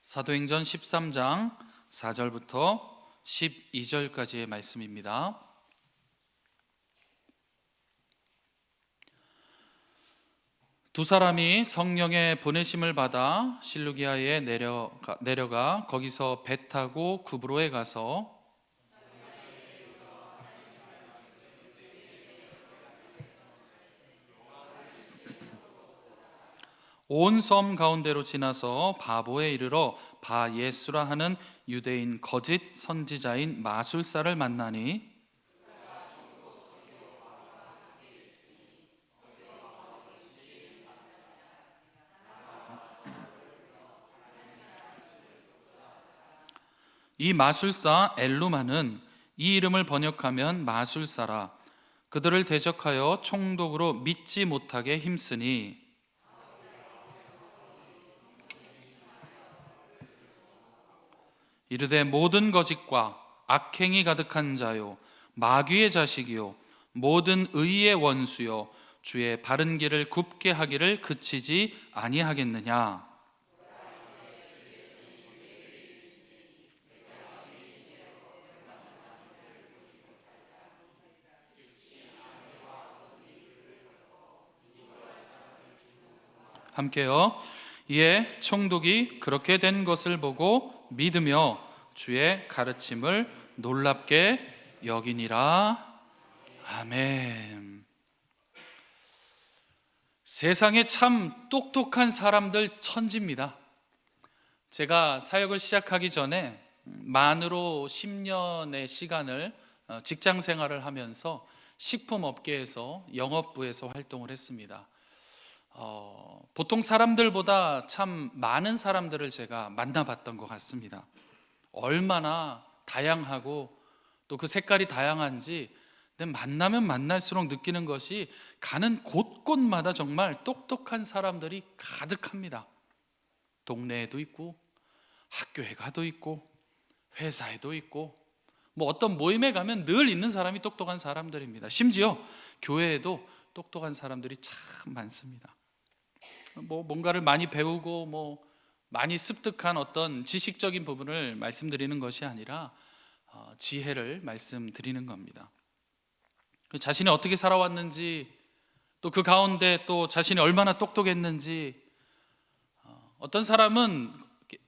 사도행전 13장 4절부터 12절까지의 말씀입니다. 두 사람이 성령의 보내심을 받아 실루기아에 내려가 거기서 배 타고 구브로에 가서 온 섬 가운데로 지나서 바보에 이르러 바예수라 하는 유대인 거짓 선지자인 마술사를 만나니 이 마술사 엘루마는 이 이름을 번역하면 마술사라 그들을 대적하여 총독으로 믿지 못하게 힘쓰니 이르되 모든 거짓과 악행이 가득한 자요 마귀의 자식이요 모든 의의 원수요 주의 바른 길을 굽게 하기를 그치지 아니하겠느냐. 함께요. 이에 총독이 그렇게 된 것을 보고 믿으며 주의 가르침을 놀랍게 여기니라. 아멘. 세상에 참 똑똑한 사람들 천지입니다. 제가 사역을 시작하기 전에 만으로 10년의 시간을 직장 생활을 하면서 식품업계에서 영업부에서 활동을 했습니다. 보통 사람들보다 참 많은 사람들을 제가 만나봤던 것 같습니다. 얼마나 다양하고 또 그 색깔이 다양한지 만나면 만날수록 느끼는 것이 가는 곳곳마다 정말 똑똑한 사람들이 가득합니다. 동네에도 있고 학교에 가도 있고 회사에도 있고 어떤 모임에 가면 늘 있는 사람이 똑똑한 사람들입니다. 심지어 교회에도 똑똑한 사람들이 참 많습니다. 뭔가를 많이 배우고 많이 습득한 어떤 지식적인 부분을 말씀드리는 것이 아니라 지혜를 말씀드리는 겁니다. 자신이 어떻게 살아왔는지 또 그 가운데 또 자신이 얼마나 똑똑했는지 어떤 사람은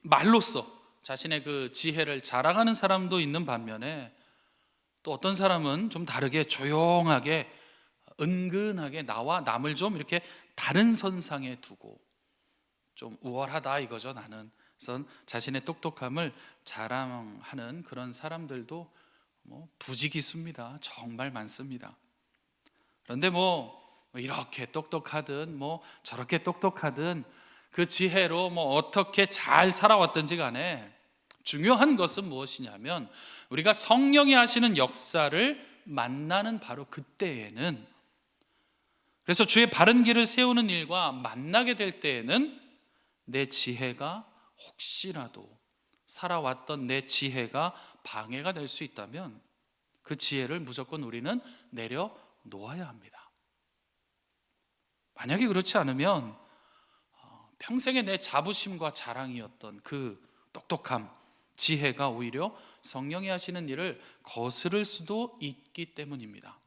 말로써 자신의 그 지혜를 자랑하는 사람도 있는 반면에 또 어떤 사람은 좀 다르게 조용하게 은근하게 나와 남을 좀 이렇게 다른 선상에 두고 좀 우월하다 이거죠. 나는 그래서 자신의 똑똑함을 자랑하는 그런 사람들도 부지기수입니다. 정말 많습니다. 그런데 이렇게 똑똑하든 저렇게 똑똑하든 그 지혜로 어떻게 잘 살아왔든지 간에 중요한 것은 무엇이냐면 우리가 성령이 하시는 역사를 만나는 바로 그때에는, 그래서 주의 바른 길을 세우는 일과 만나게 될 때에는 내 지혜가 혹시라도 살아왔던 내 지혜가 방해가 될 수 있다면 그 지혜를 무조건 우리는 내려놓아야 합니다. 만약에 그렇지 않으면 평생의 내 자부심과 자랑이었던 그 똑똑함, 지혜가 오히려 성령이 하시는 일을 거스를 수도 있기 때문입니다.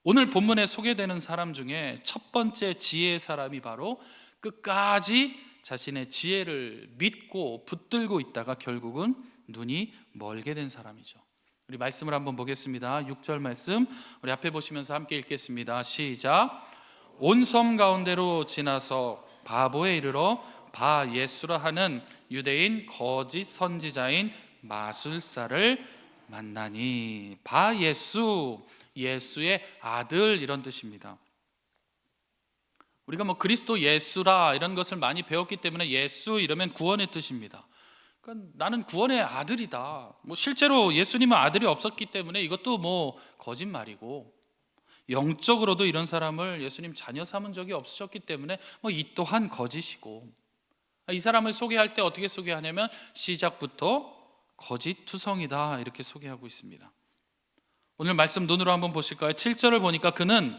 오늘 본문에 소개되는 사람 중에 첫 번째 지혜의 사람이 바로 끝까지 자신의 지혜를 믿고 붙들고 있다가 결국은 눈이 멀게 된 사람이죠. 우리 말씀을 한번 보겠습니다. 6절 말씀 우리 앞에 보시면서 함께 읽겠습니다. 시작. 온 섬 가운데로 지나서 바보에 이르러 바예수라 하는 유대인 거짓 선지자인 마술사를 만나니. 바예수, 예수의 아들 이런 뜻입니다. 우리가 그리스도 예수라 이런 것을 많이 배웠기 때문에 예수 이러면 구원의 뜻입니다. 그러니까 나는 구원의 아들이다. 실제로 예수님은 아들이 없었기 때문에 이것도 거짓말이고, 영적으로도 이런 사람을 예수님 자녀 삼은 적이 없으셨기 때문에 이 또한 거짓이고, 이 사람을 소개할 때 어떻게 소개하냐면 시작부터 거짓 투성이다 이렇게 소개하고 있습니다. 오늘 말씀 눈으로 한번 보실까요? 7절을 보니까 그는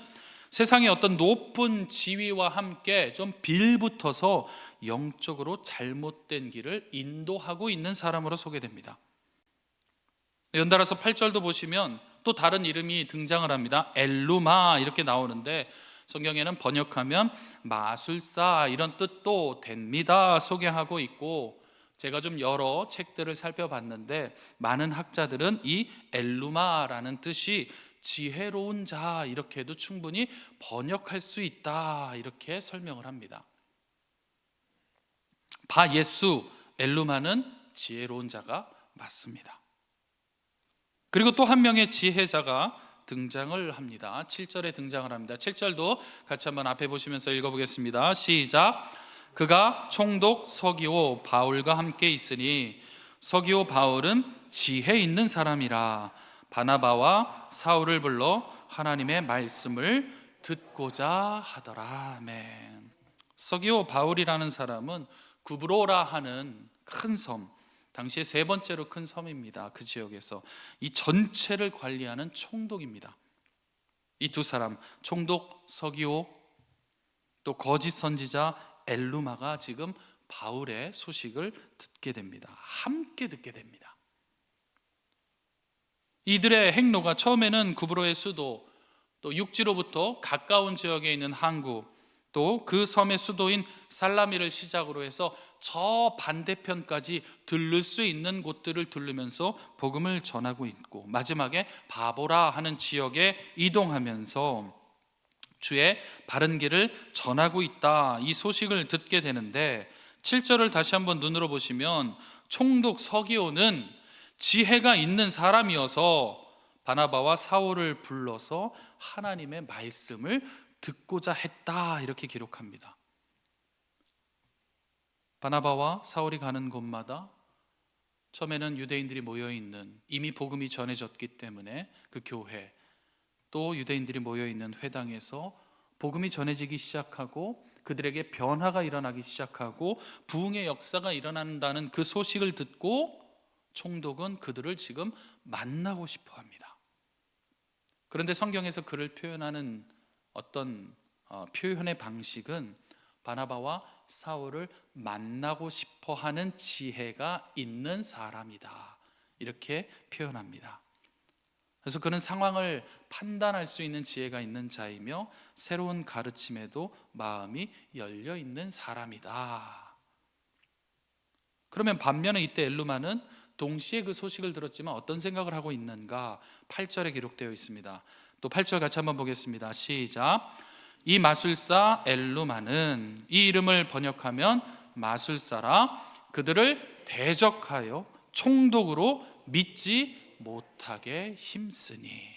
세상의 어떤 높은 지위와 함께 좀 빌붙어서 영적으로 잘못된 길을 인도하고 있는 사람으로 소개됩니다. 연달아서 8절도 보시면 또 다른 이름이 등장을 합니다. 엘루마 이렇게 나오는데 성경에는 번역하면 마술사 이런 뜻도 됩니다 소개하고 있고, 제가 좀 여러 책들을 살펴봤는데 많은 학자들은 이 엘루마라는 뜻이 지혜로운 자 이렇게도 충분히 번역할 수 있다 이렇게 설명을 합니다. 바 예수 엘루마는 지혜로운 자가 맞습니다. 그리고 또 한 명의 지혜자가 등장을 합니다. 7절에 등장을 합니다. 7절도 같이 한번 앞에 보시면서 읽어보겠습니다. 시작. 그가 총독 서기오 바울과 함께 있으니 서기오 바울은 지혜 있는 사람이라 바나바와 사울을 불러 하나님의 말씀을 듣고자 하더라. 아멘. 서기오 바울이라는 사람은 구브로라 하는 큰 섬, 당시에 세 번째로 큰 섬입니다. 그 지역에서 이 전체를 관리하는 총독입니다. 이 두 사람, 총독 서기오 또 거짓 선지자 엘루마가 지금 바울의 소식을 듣게 됩니다. 함께 듣게 됩니다. 이들의 행로가 처음에는 구브로의 수도, 또 육지로부터 가까운 지역에 있는 항구, 또 그 섬의 수도인 살라미를 시작으로 해서 저 반대편까지 들를 수 있는 곳들을 들르면서 복음을 전하고 있고, 마지막에 바보라 하는 지역에 이동하면서 주의 바른 길을 전하고 있다, 이 소식을 듣게 되는데 7절을 다시 한번 눈으로 보시면 총독 서기오는 지혜가 있는 사람이어서 바나바와 사울을 불러서 하나님의 말씀을 듣고자 했다 이렇게 기록합니다. 바나바와 사울이 가는 곳마다 처음에는 유대인들이 모여있는, 이미 복음이 전해졌기 때문에 그 교회, 또 유대인들이 모여있는 회당에서 복음이 전해지기 시작하고 그들에게 변화가 일어나기 시작하고 부흥의 역사가 일어난다는 그 소식을 듣고 총독은 그들을 지금 만나고 싶어 합니다. 그런데 성경에서 그를 표현하는 어떤 표현의 방식은 바나바와 사울을 만나고 싶어 하는 지혜가 있는 사람이다 이렇게 표현합니다. 그래서 그는 상황을 판단할 수 있는 지혜가 있는 자이며 새로운 가르침에도 마음이 열려 있는 사람이다. 그러면 반면에 이때 엘루마는 동시에 그 소식을 들었지만 어떤 생각을 하고 있는가? 8절에 기록되어 있습니다. 또 8절 같이 한번 보겠습니다. 시작. 이 마술사 엘루마는, 이 이름을 번역하면 마술사라, 그들을 대적하여 총독으로 믿지 못하게 힘쓰니.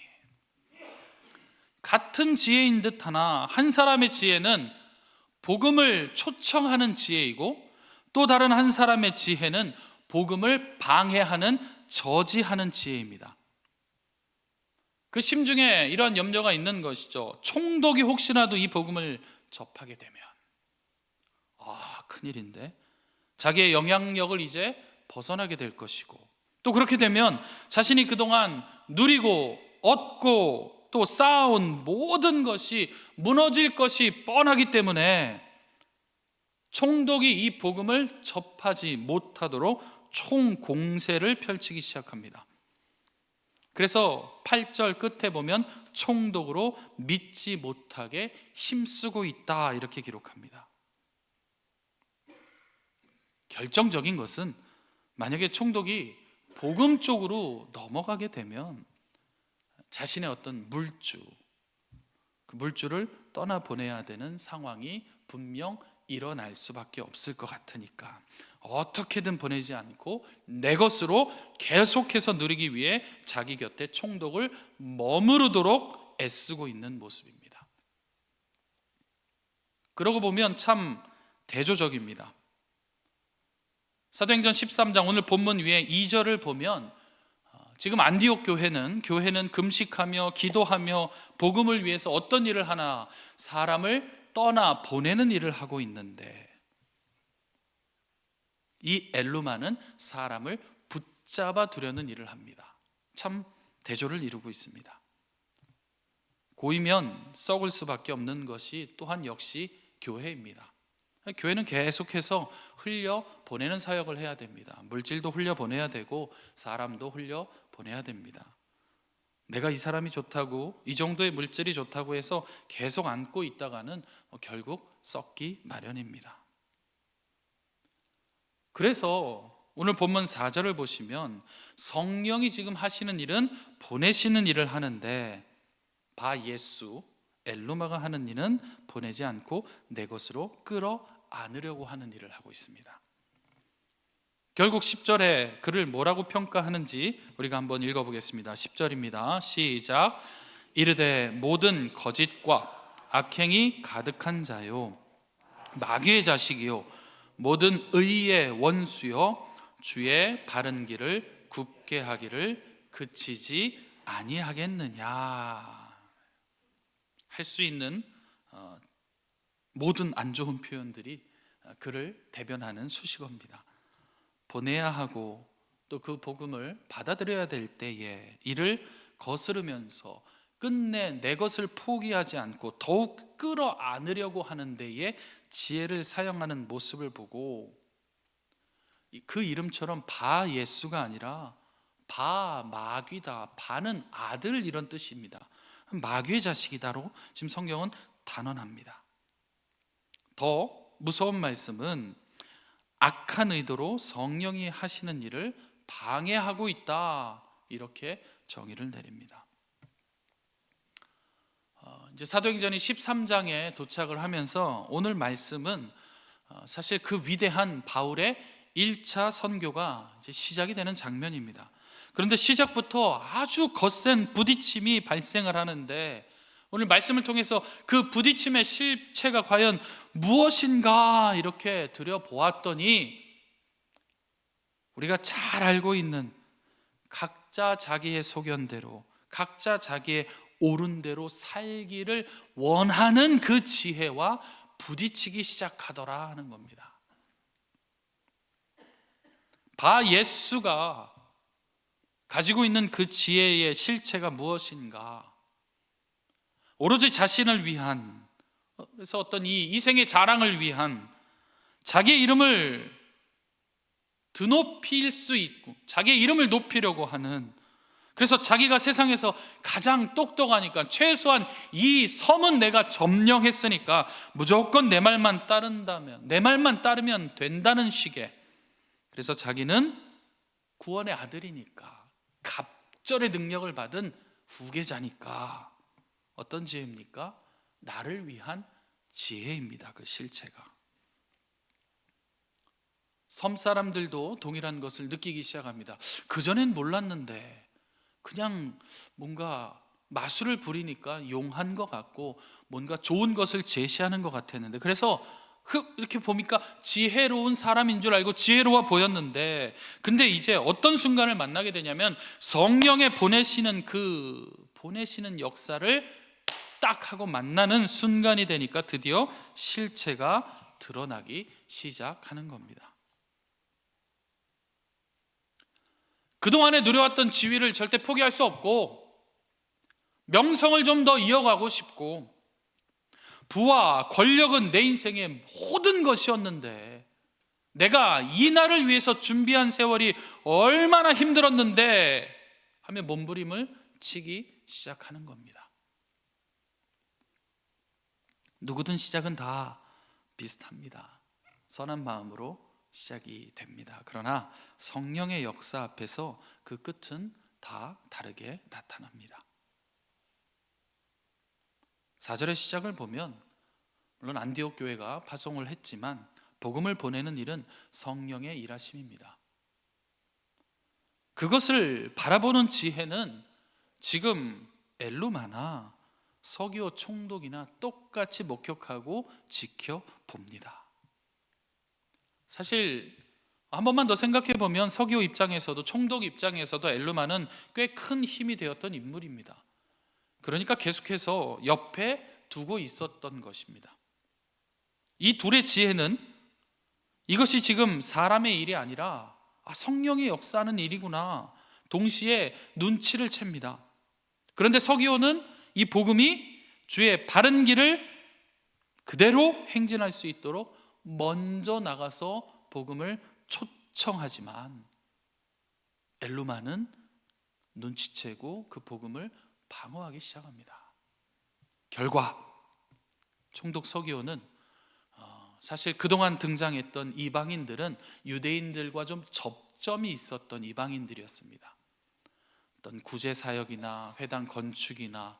같은 지혜인 듯 하나 한 사람의 지혜는 복음을 초청하는 지혜이고 또 다른 한 사람의 지혜는 복음을 방해하는, 저지하는 지혜입니다. 그 심중에 이러한 염려가 있는 것이죠. 총독이 혹시라도 이 복음을 접하게 되면 큰일인데, 자기의 영향력을 이제 벗어나게 될 것이고, 또 그렇게 되면 자신이 그동안 누리고 얻고 또 쌓아온 모든 것이 무너질 것이 뻔하기 때문에 총독이 이 복음을 접하지 못하도록 총공세를 펼치기 시작합니다. 그래서 8절 끝에 보면 총독으로 믿지 못하게 힘쓰고 있다 이렇게 기록합니다. 결정적인 것은 만약에 총독이 복음 쪽으로 넘어가게 되면 자신의 어떤 물주, 그 물주를 떠나보내야 되는 상황이 분명 일어날 수밖에 없을 것 같으니까 어떻게든 보내지 않고 내 것으로 계속해서 누리기 위해 자기 곁에 총독을 머무르도록 애쓰고 있는 모습입니다. 그러고 보면 참 대조적입니다. 사도행전 13장 오늘 본문 위에 2절을 보면 지금 안디옥 교회는 금식하며 기도하며 복음을 위해서 어떤 일을 하나, 사람을 떠나 보내는 일을 하고 있는데 이 엘루마는 사람을 붙잡아 두려는 일을 합니다. 참 대조를 이루고 있습니다. 고이면 썩을 수밖에 없는 것이 또한 역시 교회입니다. 교회는 계속해서 흘려 보내는 사역을 해야 됩니다. 물질도 흘려 보내야 되고 사람도 흘려 보내야 됩니다. 내가 이 사람이 좋다고, 이 정도의 물질이 좋다고 해서 계속 안고 있다가는 결국 썩기 마련입니다. 그래서 오늘 본문 4절을 보시면 성령이 지금 하시는 일은 보내시는 일을 하는데, 바 예수 엘루마가 하는 일은 보내지 않고 내 것으로 끌어 안으려고 하는 일을 하고 있습니다. 결국 10절에 그를 뭐라고 평가하는지 우리가 한번 읽어보겠습니다. 10절입니다. 시작. 이르되 모든 거짓과 악행이 가득한 자요, 마귀의 자식이요, 모든 의의 원수요, 주의 바른 길을 굽게 하기를 그치지 아니하겠느냐. 할 수 있는 모든 안 좋은 표현들이 그를 대변하는 수식어입니다. 보내야 하고 또 그 복음을 받아들여야 될 때에 이를 거스르면서 끝내 내 것을 포기하지 않고 더욱 끌어안으려고 하는 데에 지혜를 사용하는 모습을 보고, 그 이름처럼 바 예수가 아니라 바 마귀다, 바는 아들, 이런 뜻입니다. 마귀의 자식이다로 지금 성경은 단언합니다. 더 무서운 말씀은 악한 의도로 성령이 하시는 일을 방해하고 있다, 이렇게 정의를 내립니다. 이제 사도행전이 13장에 도착을 하면서 오늘 말씀은 사실 그 위대한 바울의 1차 선교가 이제 시작이 되는 장면입니다. 그런데 시작부터 아주 거센 부딪힘이 발생을 하는데, 오늘 말씀을 통해서 그 부딪힘의 실체가 과연 무엇인가 이렇게 들여보았더니, 우리가 잘 알고 있는 각자 자기의 소견대로, 각자 자기의 옳은 대로 살기를 원하는 그 지혜와 부딪히기 시작하더라 하는 겁니다. 바 예수가 가지고 있는 그 지혜의 실체가 무엇인가? 오로지 자신을 위한, 그래서 어떤 이 이생의 자랑을 위한, 자기의 이름을 드높일 수 있고 자기의 이름을 높이려고 하는, 그래서 자기가 세상에서 가장 똑똑하니까 최소한 이 섬은 내가 점령했으니까 무조건 내 말만 따르면 된다는 식의, 그래서 자기는 구원의 아들이니까, 갑절의 능력을 받은 후계자니까 어떤 지혜입니까? 나를 위한 지혜입니다. 그 실체가. 섬 사람들도 동일한 것을 느끼기 시작합니다. 그전엔 몰랐는데 그냥 뭔가 마술을 부리니까 용한 것 같고 뭔가 좋은 것을 제시하는 것 같았는데, 그래서 이렇게 보니까 지혜로운 사람인 줄 알고 지혜로워 보였는데, 근데 이제 어떤 순간을 만나게 되냐면 성령의 보내시는 역사를 딱 하고 만나는 순간이 되니까 드디어 실체가 드러나기 시작하는 겁니다. 그동안에 누려왔던 지위를 절대 포기할 수 없고, 명성을 좀 더 이어가고 싶고, 부와 권력은 내 인생의 모든 것이었는데, 내가 이 날을 위해서 준비한 세월이 얼마나 힘들었는데 하며 몸부림을 치기 시작하는 겁니다. 누구든 시작은 다 비슷합니다. 선한 마음으로 시작이 됩니다. 그러나 성령의 역사 앞에서 그 끝은 다 다르게 나타납니다. 4절의 시작을 보면 물론 안디옥 교회가 파송을 했지만 복음을 보내는 일은 성령의 일하심입니다. 그것을 바라보는 지혜는 지금 엘루마나 서기오 총독이나 똑같이 목격하고 지켜봅니다. 사실 한 번만 더 생각해 보면 서기오 입장에서도 총독 입장에서도 엘루마는 꽤 큰 힘이 되었던 인물입니다. 그러니까 계속해서 옆에 두고 있었던 것입니다. 이 둘의 지혜는 이것이 지금 사람의 일이 아니라 성령의 역사하는 일이구나, 동시에 눈치를 챕니다. 그런데 서기오는 이 복음이 주의 바른 길을 그대로 행진할 수 있도록 먼저 나가서 복음을 초청하지만 엘루마는 눈치채고 그 복음을 방어하기 시작합니다. 결과 총독 서기오는 사실 그동안 등장했던 이방인들은 유대인들과 좀 접점이 있었던 이방인들이었습니다. 어떤 구제사역이나 회당 건축이나,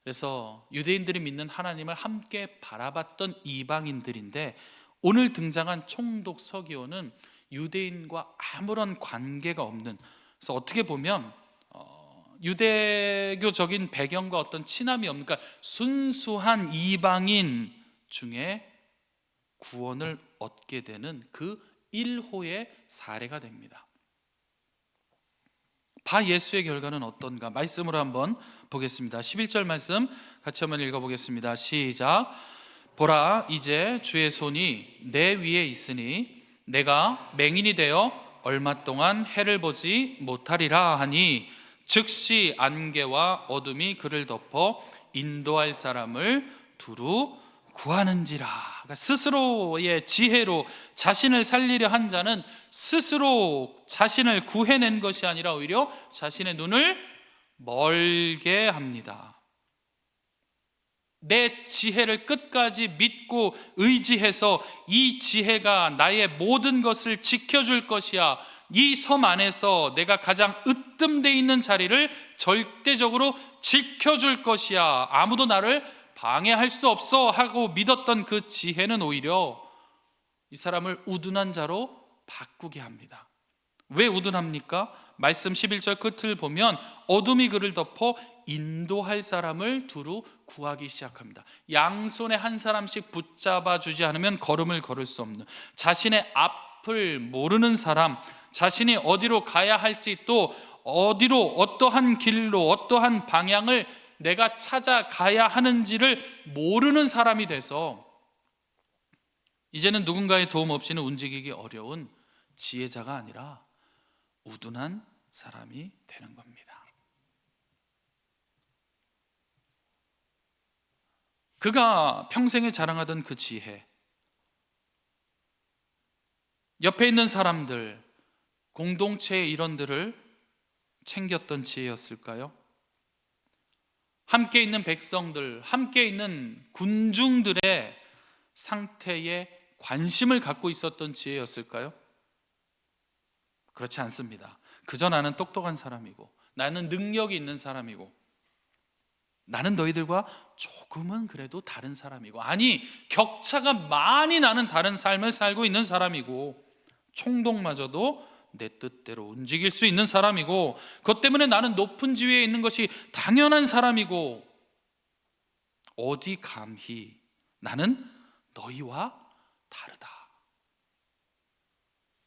그래서 유대인들이 믿는 하나님을 함께 바라봤던 이방인들인데, 오늘 등장한 총독 서기오는 유대인과 아무런 관계가 없는, 그래서 어떻게 보면 유대교적인 배경과 어떤 친함이 없는, 그러니까 순수한 이방인 중에 구원을 얻게 되는 그 1호의 사례가 됩니다. 바 예수의 결과는 어떤가? 말씀으로 한번 보겠습니다. 11절 말씀 같이 한번 읽어보겠습니다. 시작. 보라, 이제 주의 손이 내 위에 있으니 내가 맹인이 되어 얼마 동안 해를 보지 못하리라 하니, 즉시 안개와 어둠이 그를 덮어 인도할 사람을 두루 구하는지라. 그러니까 스스로의 지혜로 자신을 살리려 한 자는 스스로 자신을 구해낸 것이 아니라 오히려 자신의 눈을 멀게 합니다. 내 지혜를 끝까지 믿고 의지해서 이 지혜가 나의 모든 것을 지켜줄 것이야, 이 섬 안에서 내가 가장 으뜸돼 있는 자리를 절대적으로 지켜줄 것이야, 아무도 나를 방해할 수 없어 하고 믿었던 그 지혜는 오히려 이 사람을 우둔한 자로 바꾸게 합니다. 왜 우둔합니까? 말씀 11절 끝을 보면 어둠이 그를 덮어 인도할 사람을 두루 구하기 시작합니다. 양손에 한 사람씩 붙잡아 주지 않으면 걸음을 걸을 수 없는, 자신의 앞을 모르는 사람, 자신이 어디로 가야 할지, 또 어디로, 어떠한 길로, 어떠한 방향을 내가 찾아가야 하는지를 모르는 사람이 돼서 이제는 누군가의 도움 없이는 움직이기 어려운 지혜자가 아니라 우둔한 사람이 되는 겁니다. 그가 평생에 자랑하던 그 지혜, 옆에 있는 사람들, 공동체의 일원들을 챙겼던 지혜였을까요? 함께 있는 백성들, 함께 있는 군중들의 상태에 관심을 갖고 있었던 지혜였을까요? 그렇지 않습니다. 그저 나는 똑똑한 사람이고, 나는 능력이 있는 사람이고, 나는 너희들과 조금은 그래도 다른 사람이고, 아니 격차가 많이 나는 다른 삶을 살고 있는 사람이고, 총독마저도 내 뜻대로 움직일 수 있는 사람이고, 그것 때문에 나는 높은 지위에 있는 것이 당연한 사람이고, 어디 감히 나는 너희와 다르다.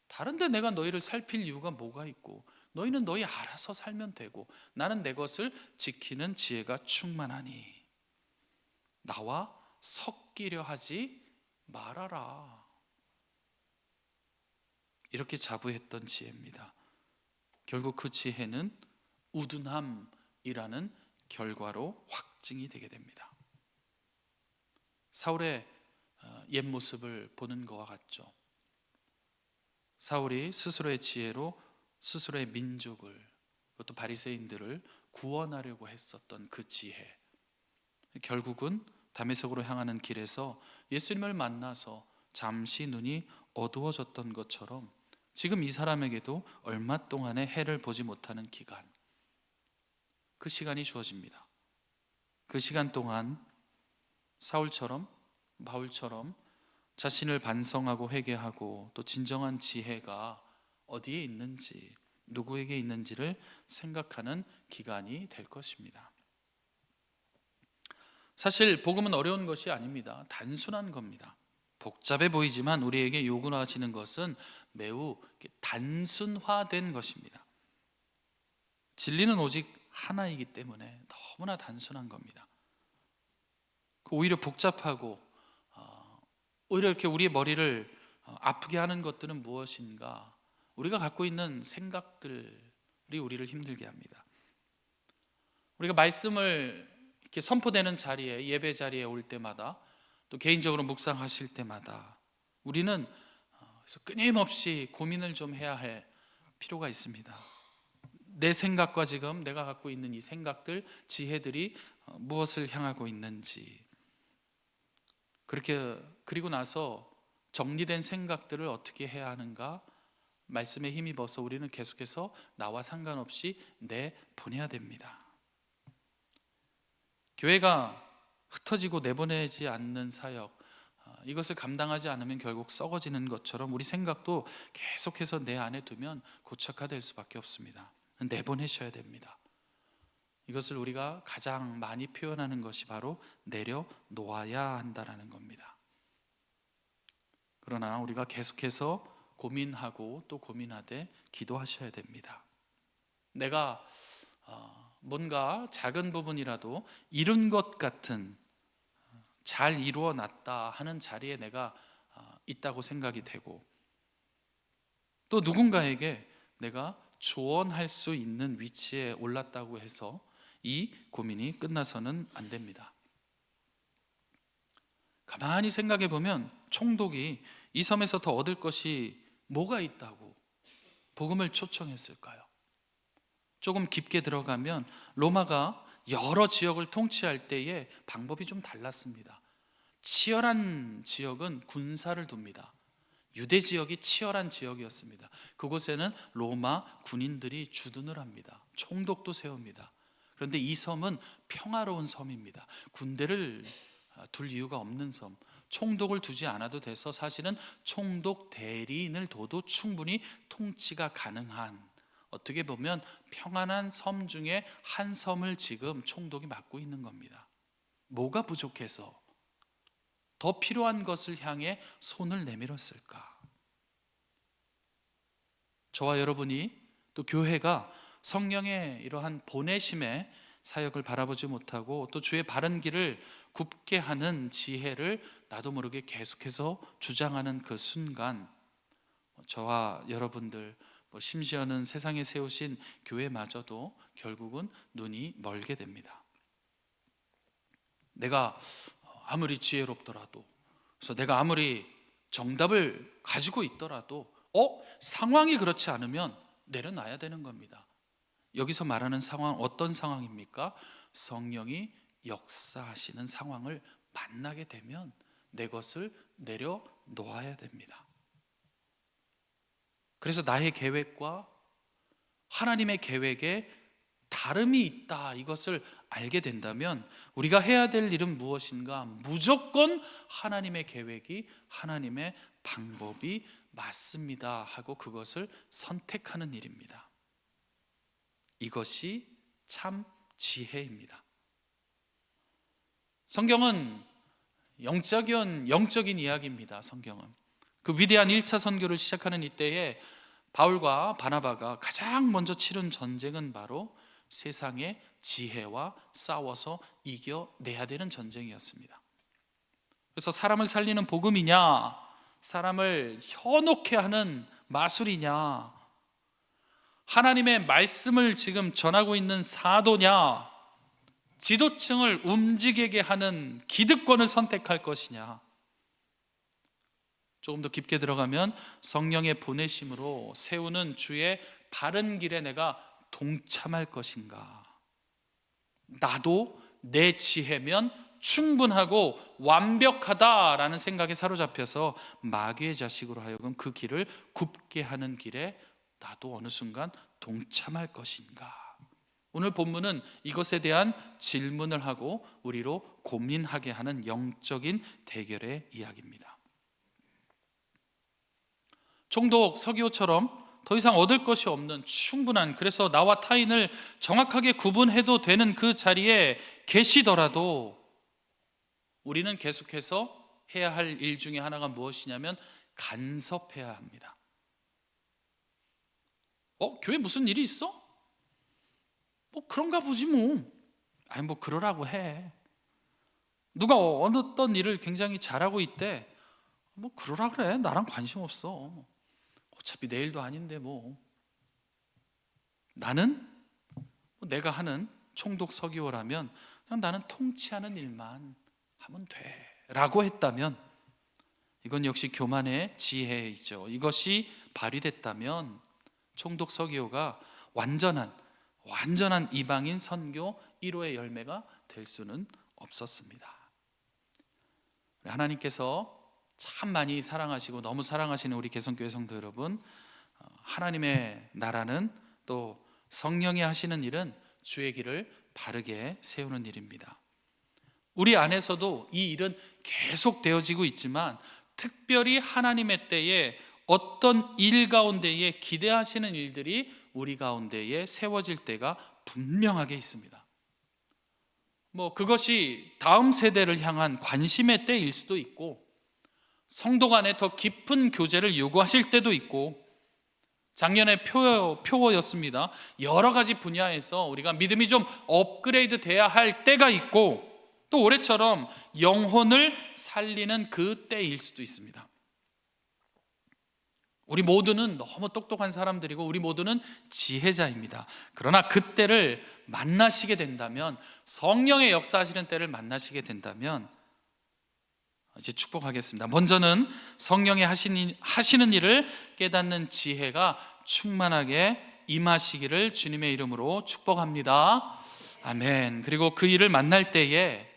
다른데 내가 너희를 살필 이유가 뭐가 있고, 너희는 너희 알아서 살면 되고 나는 내 것을 지키는 지혜가 충만하니 나와 섞이려 하지 말아라. 이렇게 자부했던 지혜입니다. 결국 그 지혜는 우둔함이라는 결과로 확증이 되게 됩니다. 사울의 옛 모습을 보는 것과 같죠. 사울이 스스로의 지혜로 스스로의 민족을, 그것도 바리새인들을 구원하려고 했었던 그 지혜, 결국은 다메섹으로 향하는 길에서 예수님을 만나서 잠시 눈이 어두워졌던 것처럼 지금 이 사람에게도 얼마 동안의 해를 보지 못하는 기간, 그 시간이 주어집니다. 그 시간 동안 사울처럼, 바울처럼 자신을 반성하고 회개하고 또 진정한 지혜가 어디에 있는지, 누구에게 있는지를 생각하는 기간이 될 것입니다. 사실 복음은 어려운 것이 아닙니다. 단순한 겁니다. 복잡해 보이지만 우리에게 요구하시는 것은 매우 단순화된 것입니다. 진리는 오직 하나이기 때문에 너무나 단순한 겁니다. 오히려 복잡하고 오히려 이렇게 우리의 머리를 아프게 하는 것들은 무엇인가? 우리가 갖고 있는 생각들이 우리를 힘들게 합니다. 우리가 말씀을 이렇게 선포되는 자리에, 예배 자리에 올 때마다, 또 개인적으로 묵상하실 때마다 우리는 그래서 끊임없이 고민을 좀 해야 할 필요가 있습니다. 내 생각과 지금 내가 갖고 있는 이 생각들, 지혜들이 무엇을 향하고 있는지, 그리고 나서 정리된 생각들을 어떻게 해야 하는가, 말씀에 힘입어서 우리는 계속해서 나와 상관없이 내보내야 됩니다. 교회가 흩어지고 내보내지 않는 사역, 이것을 감당하지 않으면 결국 썩어지는 것처럼 우리 생각도 계속해서 내 안에 두면 고착화될 수밖에 없습니다. 내보내셔야 됩니다. 이것을 우리가 가장 많이 표현하는 것이 바로 내려놓아야 한다는 겁니다. 그러나 우리가 계속해서 고민하고 또 고민하되 기도하셔야 됩니다. 내가 뭔가 작은 부분이라도 이룬 것 같은, 잘 이루어놨다 하는 자리에 내가 있다고 생각이 되고, 또 누군가에게 내가 조언할 수 있는 위치에 올랐다고 해서 이 고민이 끝나서는 안 됩니다. 가만히 생각해 보면 총독이 이 섬에서 더 얻을 것이 뭐가 있다고 복음을 초청했을까요? 조금 깊게 들어가면 로마가 여러 지역을 통치할 때의 방법이 좀 달랐습니다. 치열한 지역은 군사를 둡니다. 유대 지역이 치열한 지역이었습니다. 그곳에는 로마 군인들이 주둔을 합니다. 총독도 세웁니다. 그런데 이 섬은 평화로운 섬입니다. 군대를 둘 이유가 없는 섬, 총독을 두지 않아도 돼서 사실은 총독 대리인을 둬도 충분히 통치가 가능한, 어떻게 보면 평안한 섬 중에 한 섬을 지금 총독이 맡고 있는 겁니다. 뭐가 부족해서 더 필요한 것을 향해 손을 내밀었을까? 저와 여러분이 또 교회가 성령의 이러한 보내심의 사역을 바라보지 못하고 또 주의 바른 길을 굽게 하는 지혜를 나도 모르게 계속해서 주장하는 그 순간, 저와 여러분들, 심지어는 세상에 세우신 교회마저도 결국은 눈이 멀게 됩니다. 내가 아무리 지혜롭더라도, 그래서 내가 아무리 정답을 가지고 있더라도 상황이 그렇지 않으면 내려놔야 되는 겁니다. 여기서 말하는 상황, 어떤 상황입니까? 성령이 역사하시는 상황을 만나게 되면 내 것을 내려놓아야 됩니다. 그래서 나의 계획과 하나님의 계획에 다름이 있다, 이것을 알게 된다면 우리가 해야 될 일은 무엇인가? 무조건 하나님의 계획이, 하나님의 방법이 맞습니다 하고 그것을 선택하는 일입니다. 이것이 참 지혜입니다. 성경은 영적인 이야기입니다. 성경은 그 위대한 1차 선교를 시작하는 이때에 바울과 바나바가 가장 먼저 치른 전쟁은 바로 세상의 지혜와 싸워서 이겨내야 되는 전쟁이었습니다. 그래서 사람을 살리는 복음이냐, 사람을 현혹해 하는 마술이냐, 하나님의 말씀을 지금 전하고 있는 사도냐, 지도층을 움직이게 하는 기득권을 선택할 것이냐. 조금 더 깊게 들어가면 성령의 보내심으로 세우는 주의 바른 길에 내가 동참할 것인가, 나도 내 지혜면 충분하고 완벽하다라는 생각에 사로잡혀서 마귀의 자식으로 하여금 그 길을 굽게 하는 길에 나도 어느 순간 동참할 것인가. 오늘 본문은 이것에 대한 질문을 하고 우리로 고민하게 하는 영적인 대결의 이야기입니다. 총독 서기오처럼 더 이상 얻을 것이 없는 충분한, 그래서 나와 타인을 정확하게 구분해도 되는 그 자리에 계시더라도 우리는 계속해서 해야 할 일 중에 하나가 무엇이냐면 간섭해야 합니다. 교회 무슨 일이 있어? 그런가 보지 뭐. 아니 그러라고 해. 누가 어떤 일을 굉장히 잘하고 있대. 그러라 그래. 나랑 관심 없어. 어차피 내일도 아닌데 나는 내가 하는 총독 서기호라면 그냥 나는 통치하는 일만 하면 돼 라고 했다면, 이건 역시 교만의 지혜이죠. 이것이 발휘됐다면 총독 서기호가 완전한 이방인 선교 1호의 열매가 될 수는 없었습니다. 하나님께서 참 많이 사랑하시고 너무 사랑하시는 우리 개성교회 성도 여러분, 하나님의 나라는 또 성령이 하시는 일은 주의 길을 바르게 세우는 일입니다. 우리 안에서도 이 일은 계속 되어지고 있지만 특별히 하나님의 때에 어떤 일 가운데에 기대하시는 일들이 우리 가운데에 세워질 때가 분명하게 있습니다. 그것이 다음 세대를 향한 관심의 때일 수도 있고, 성도 간에 더 깊은 교제를 요구하실 때도 있고, 작년에 표어였습니다. 여러 가지 분야에서 우리가 믿음이 좀 업그레이드 돼야 할 때가 있고, 또 올해처럼 영혼을 살리는 그 때일 수도 있습니다. 우리 모두는 너무 똑똑한 사람들이고 우리 모두는 지혜자입니다. 그러나 그때를 만나시게 된다면, 성령의 역사하시는 때를 만나시게 된다면 이제 축복하겠습니다. 먼저는 성령의 하시는 일을 깨닫는 지혜가 충만하게 임하시기를 주님의 이름으로 축복합니다. 아멘. 그리고 그 일을 만날 때에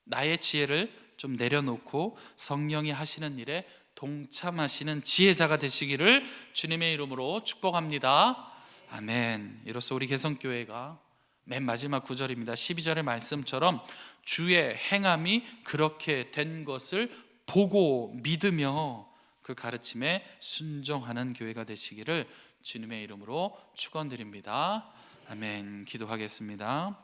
나의 지혜를 좀 내려놓고 성령이 하시는 일에 동참하시는 지혜자가 되시기를 주님의 이름으로 축복합니다. 아멘. 이로써 우리 개성교회가 맨 마지막 구절입니다. 12절의 말씀처럼 주의 행함이 그렇게 된 것을 보고 믿으며 그 가르침에 순종하는 교회가 되시기를 주님의 이름으로 축원드립니다. 아멘. 기도하겠습니다.